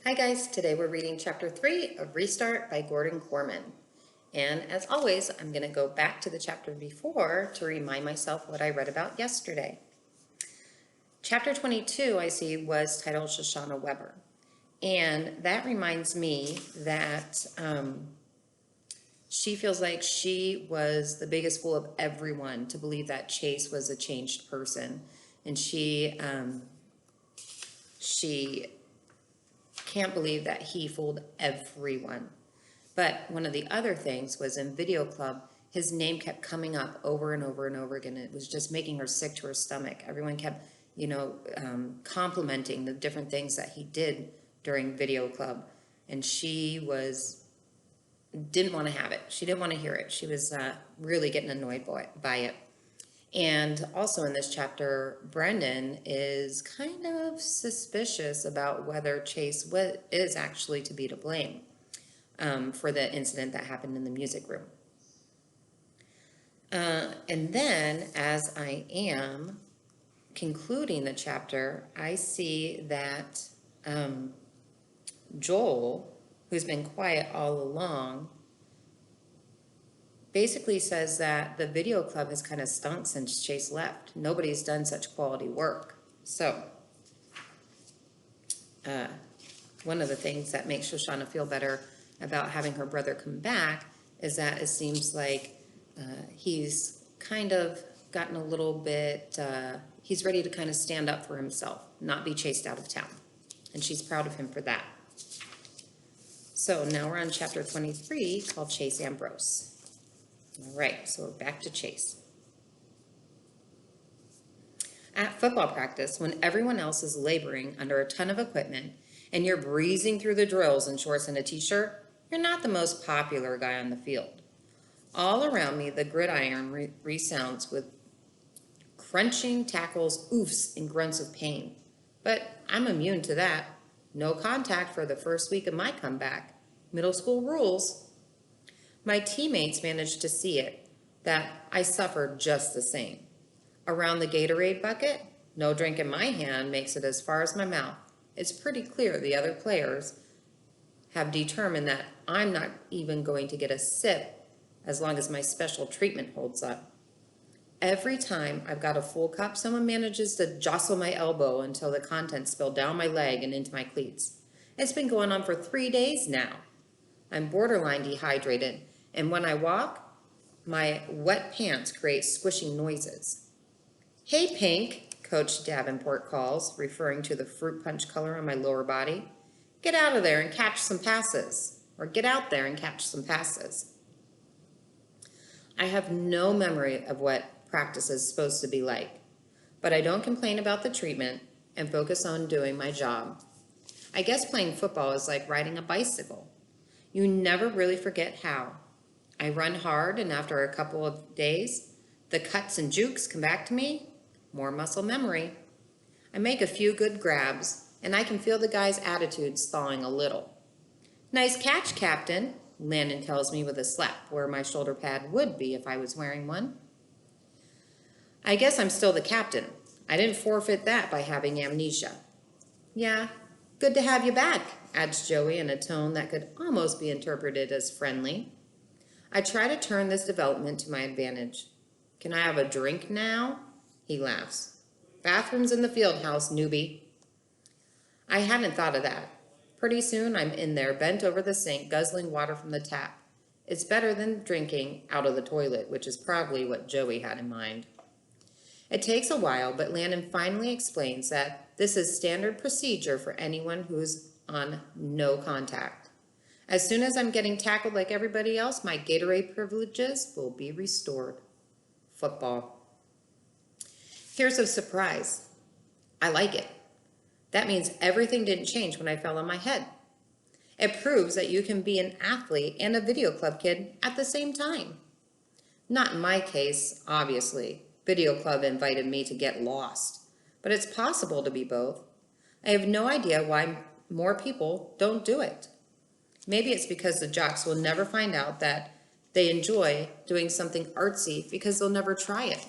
Hi guys, today we're reading chapter 3 of Restart by Gordon Korman. And as always, I'm going to go back to the chapter before to remind myself what I read about yesterday. Chapter 22, I see, was titled Shoshana Weber. And that reminds me that she feels like she was the biggest fool of everyone to believe that Chase was a changed person. And she can't believe that he fooled everyone. But one of the other things was in video club, his name kept coming up over and over and over again. It was just making her sick to her stomach. Everyone kept, complimenting the different things that he did during video club. And she didn't want to have it. She didn't want to hear it. She was really getting annoyed by it. And also in this chapter, Brendan is kind of suspicious about whether Chase is actually to be to blame for the incident that happened in the music room. And then, as I am concluding the chapter, I see that Joel, who's been quiet all along, basically says that the video club has kind of stunk since Chase left. Nobody's done such quality work. So, one of the things that makes Shoshana feel better about having her brother come back is that it seems like he's kind of gotten a little bit, he's ready to kind of stand up for himself, not be chased out of town. And she's proud of him for that. So now we're on chapter 23 called Chase Ambrose. All right, so we're back to Chase. At football practice, when everyone else is laboring under a ton of equipment and you're breezing through the drills in shorts and a t-shirt, you're not the most popular guy on the field. All around me, the gridiron resounds with crunching tackles, oofs, and grunts of pain. But I'm immune to that. No contact for the first week of my comeback. Middle school rules. My teammates managed to see it, that I suffered just the same. Around the Gatorade bucket, no drink in my hand makes it as far as my mouth. It's pretty clear the other players have determined that I'm not even going to get a sip as long as my special treatment holds up. Every time I've got a full cup, someone manages to jostle my elbow until the contents spill down my leg and into my cleats. It's been going on for 3 days now. I'm borderline dehydrated, and when I walk, my wet pants create squishing noises. Hey, Pink, Coach Davenport calls, referring to the fruit punch color on my lower body. Get out of there and catch some passes, or get out there and catch some passes. I have no memory of what practice is supposed to be like, but I don't complain about the treatment and focus on doing my job. I guess playing football is like riding a bicycle. You never really forget how. I run hard, and after a couple of days, the cuts and jukes come back to me. More muscle memory. I make a few good grabs, and I can feel the guys' attitudes thawing a little. Nice catch, Captain, Landon tells me with a slap where my shoulder pad would be if I was wearing one. I guess I'm still the captain. I didn't forfeit that by having amnesia. Yeah, good to have you back, adds Joey in a tone that could almost be interpreted as friendly. I try to turn this development to my advantage. Can I have a drink now? He laughs. Bathrooms in the field house, newbie. I hadn't thought of that. Pretty soon I'm in there, bent over the sink, guzzling water from the tap. It's better than drinking out of the toilet, which is probably what Joey had in mind. It takes a while, but Landon finally explains that this is standard procedure for anyone who's on no contact. As soon as I'm getting tackled like everybody else, my Gatorade privileges will be restored. Football. Here's a surprise. I like it. That means everything didn't change when I fell on my head. It proves that you can be an athlete and a video club kid at the same time. Not in my case, obviously. Video club invited me to get lost. But it's possible to be both. I have no idea why more people don't do it. Maybe it's because the jocks will never find out that they enjoy doing something artsy because they'll never try it.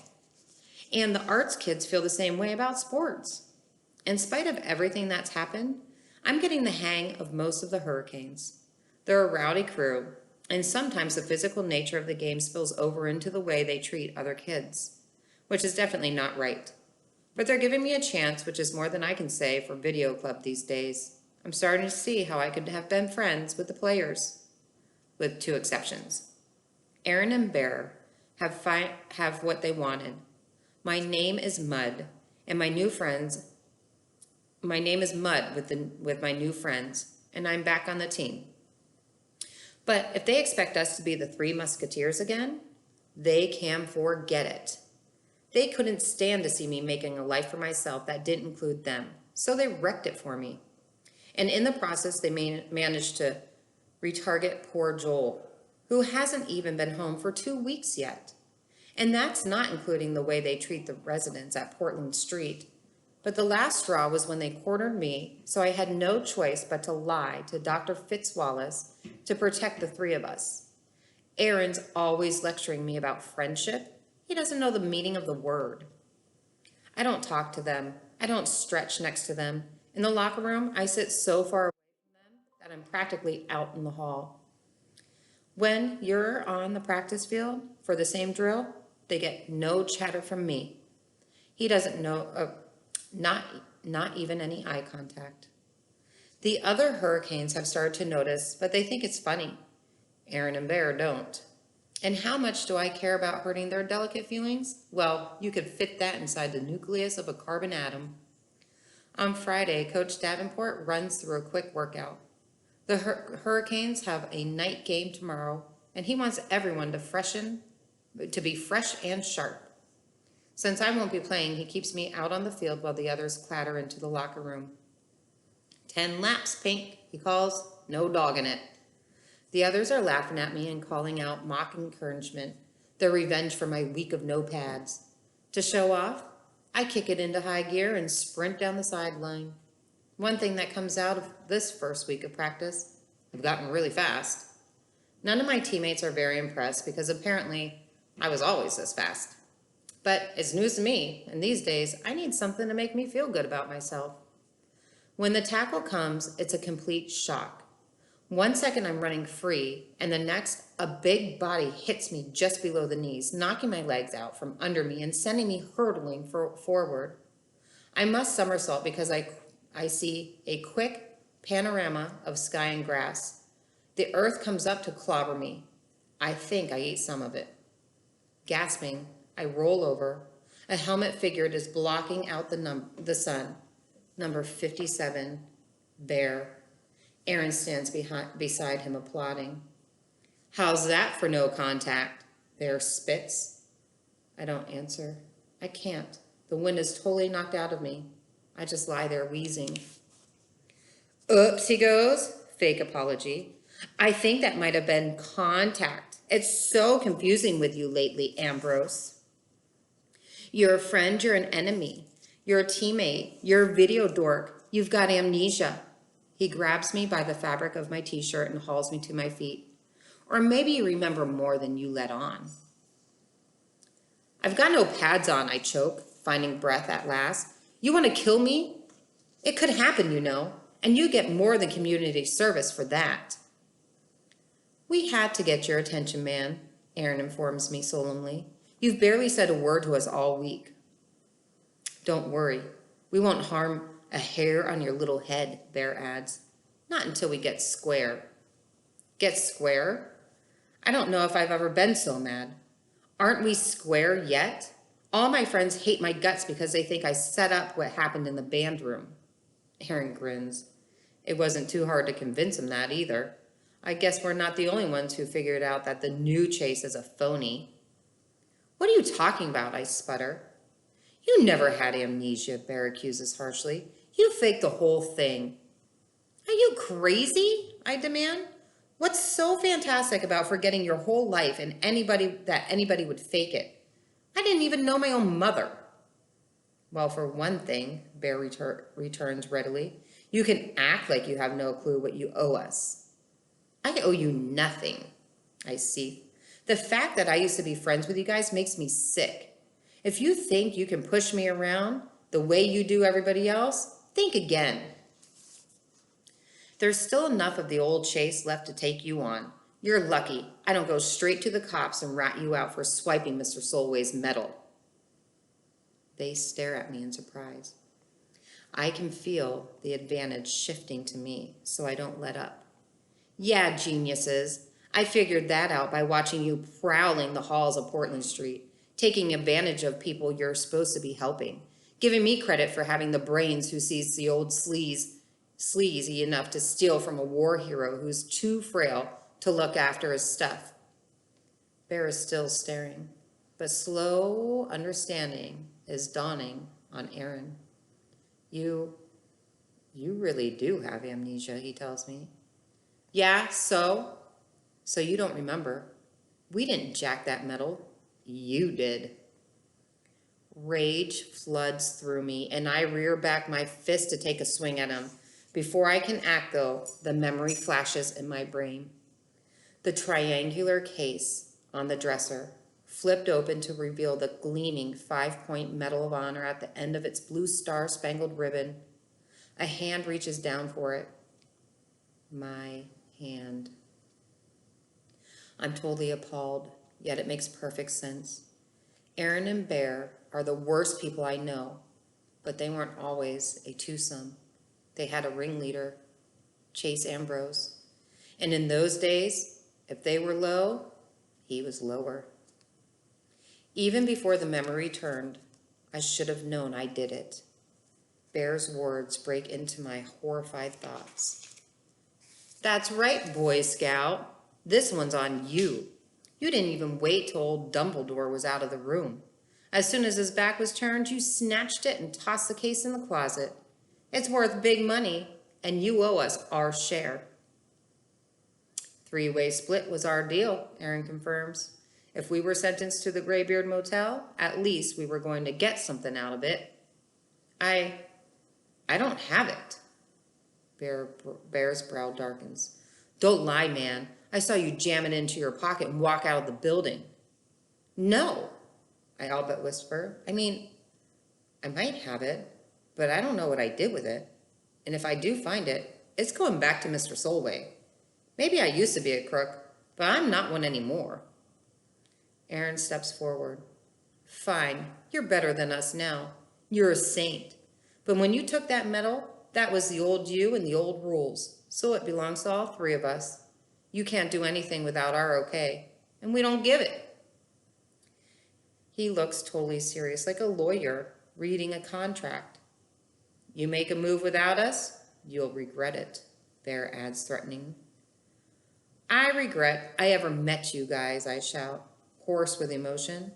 And the arts kids feel the same way about sports. In spite of everything that's happened, I'm getting the hang of most of the Hurricanes. They're a rowdy crew, and sometimes the physical nature of the game spills over into the way they treat other kids, which is definitely not right. But they're giving me a chance, which is more than I can say for video club these days. I'm starting to see how I could have been friends with the players, with two exceptions. Aaron and Bear have what they wanted. My name is Mud, and my new friends. My name is Mud with my new friends, and I'm back on the team. But if they expect us to be the Three Musketeers again, they can forget it. They couldn't stand to see me making a life for myself that didn't include them, so they wrecked it for me. And in the process, they managed to retarget poor Joel, who hasn't even been home for 2 weeks yet. And that's not including the way they treat the residents at Portland Street. But the last straw was when they cornered me, so I had no choice but to lie to Dr. Fitzwallace to protect the three of us. Aaron's always lecturing me about friendship. He doesn't know the meaning of the word. I don't talk to them. I don't stretch next to them. In the locker room, I sit so far away from them that I'm practically out in the hall. When you're on the practice field for the same drill, they get no chatter from me. He doesn't know, not even any eye contact. The other Hurricanes have started to notice, but they think it's funny. Aaron and Bear don't. And how much do I care about hurting their delicate feelings? Well, you could fit that inside the nucleus of a carbon atom. On Friday, Coach Davenport runs through a quick workout. The Hurricanes have a night game tomorrow, and he wants everyone to be fresh and sharp. Since I won't be playing, he keeps me out on the field while the others clatter into the locker room. 10 laps, Pink, he calls, no dog in it. The others are laughing at me and calling out mock encouragement, their revenge for my week of no pads. To show off, I kick it into high gear and sprint down the sideline. One thing that comes out of this first week of practice, I've gotten really fast. None of my teammates are very impressed because apparently I was always this fast. But it's news to me, and these days I need something to make me feel good about myself. When the tackle comes, it's a complete shock. 1 second I'm running free, and the next, a big body hits me just below the knees, knocking my legs out from under me and sending me hurtling forward. I must somersault because I see a quick panorama of sky and grass. The earth comes up to clobber me. I think I ate some of it. Gasping, I roll over. A helmet figured is blocking out the sun. Number 57, Bear. Aaron stands beside him applauding. How's that for no contact? Bear spits. I don't answer. I can't. The wind is totally knocked out of me. I just lie there wheezing. Oops, he goes. Fake apology. I think that might have been contact. It's so confusing with you lately, Ambrose. You're a friend, you're an enemy. You're a teammate, you're a video dork. You've got amnesia. He grabs me by the fabric of my t-shirt and hauls me to my feet. Or maybe you remember more than you let on. I've got no pads on, I choke, finding breath at last. You want to kill me? It could happen, you know, and you get more than community service for that. We had to get your attention, man, Aaron informs me solemnly. You've barely said a word to us all week. Don't worry, we won't harm a hair on your little head, Bear adds. Not until we get square. Get square? I don't know if I've ever been so mad. Aren't we square yet? All my friends hate my guts because they think I set up what happened in the band room. Aaron grins. It wasn't too hard to convince him that either. I guess we're not the only ones who figured out that the new Chase is a phony. What are you talking about? I sputter. You never had amnesia, Bear accuses harshly. You faked the whole thing. Are you crazy? I demand. What's so fantastic about forgetting your whole life and anybody would fake it? I didn't even know my own mother. Well, for one thing, Bear returns readily, you can act like you have no clue what you owe us. I owe you nothing, I see. The fact that I used to be friends with you guys makes me sick. If you think you can push me around the way you do everybody else, think again. There's still enough of the old chase left to take you on. You're lucky I don't go straight to the cops and rat you out for swiping Mr. Solway's medal. They stare at me in surprise. I can feel the advantage shifting to me, so I don't let up. Yeah, geniuses. I figured that out by watching you prowling the halls of Portland Street, taking advantage of people you're supposed to be helping, giving me credit for having the brains who sees the old sleazy enough to steal from a war hero who's too frail to look after his stuff. Bear is still staring, but slow understanding is dawning on Aaron. You really do have amnesia, he tells me. Yeah, so? So you don't remember. We didn't jack that medal. You did. Rage floods through me, and I rear back my fist to take a swing at him. Before I can act, though, the memory flashes in my brain. The triangular case on the dresser flipped open to reveal the gleaming 5-point Medal of Honor at the end of its blue star-spangled ribbon. A hand reaches down for it. My hand. I'm totally appalled, yet it makes perfect sense. Aaron and Bear are the worst people I know, but they weren't always a twosome. They had a ringleader, Chase Ambrose. And in those days, if they were low, he was lower. Even before the memory turned, I should have known I did it. Bear's words break into my horrified thoughts. That's right, Boy Scout. This one's on you. You didn't even wait till old Dumbledore was out of the room. As soon as his back was turned, you snatched it and tossed the case in the closet. It's worth big money, and you owe us our share. Three-way split was our deal, Aaron confirms. If we were sentenced to the Graybeard Motel, at least we were going to get something out of it. I don't have it. Bear's brow darkens. Don't lie, man. I saw you jam it into your pocket and walk out of the building. No, I all but whisper. I mean, I might have it, but I don't know what I did with it. And if I do find it, it's going back to Mr. Solway. Maybe I used to be a crook, but I'm not one anymore. Aaron steps forward. Fine, you're better than us now. You're a saint. But when you took that medal, that was the old you and the old rules. So it belongs to all three of us. You can't do anything without our okay, and we don't give it. He looks totally serious, like a lawyer reading a contract. You make a move without us, you'll regret it, Bear adds, threatening. I regret I ever met you guys, I shout, hoarse with emotion.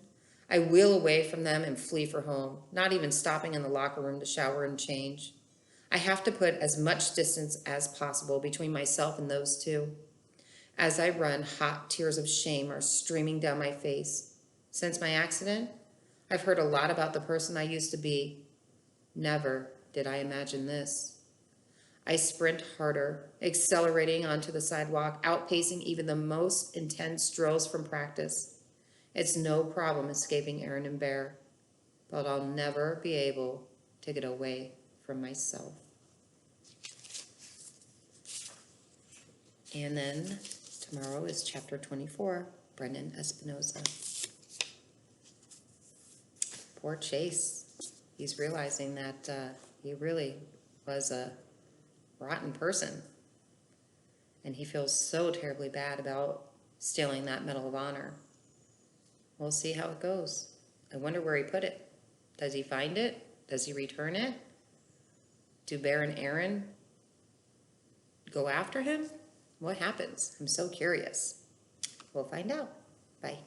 I wheel away from them and flee for home, not even stopping in the locker room to shower and change. I have to put as much distance as possible between myself and those two. As I run, hot tears of shame are streaming down my face. Since my accident, I've heard a lot about the person I used to be. Never did I imagine this. I sprint harder, accelerating onto the sidewalk, outpacing even the most intense drills from practice. It's no problem escaping Aaron and Bear, but I'll never be able to get away from myself. And then tomorrow is chapter 24, Brendan Espinosa. Poor Chase. He's realizing that he really was a rotten person. And he feels so terribly bad about stealing that Medal of Honor. We'll see how it goes. I wonder where he put it. Does he find it? Does he return it? Do Bear and Aaron go after him? What happens? I'm so curious. We'll find out. Bye.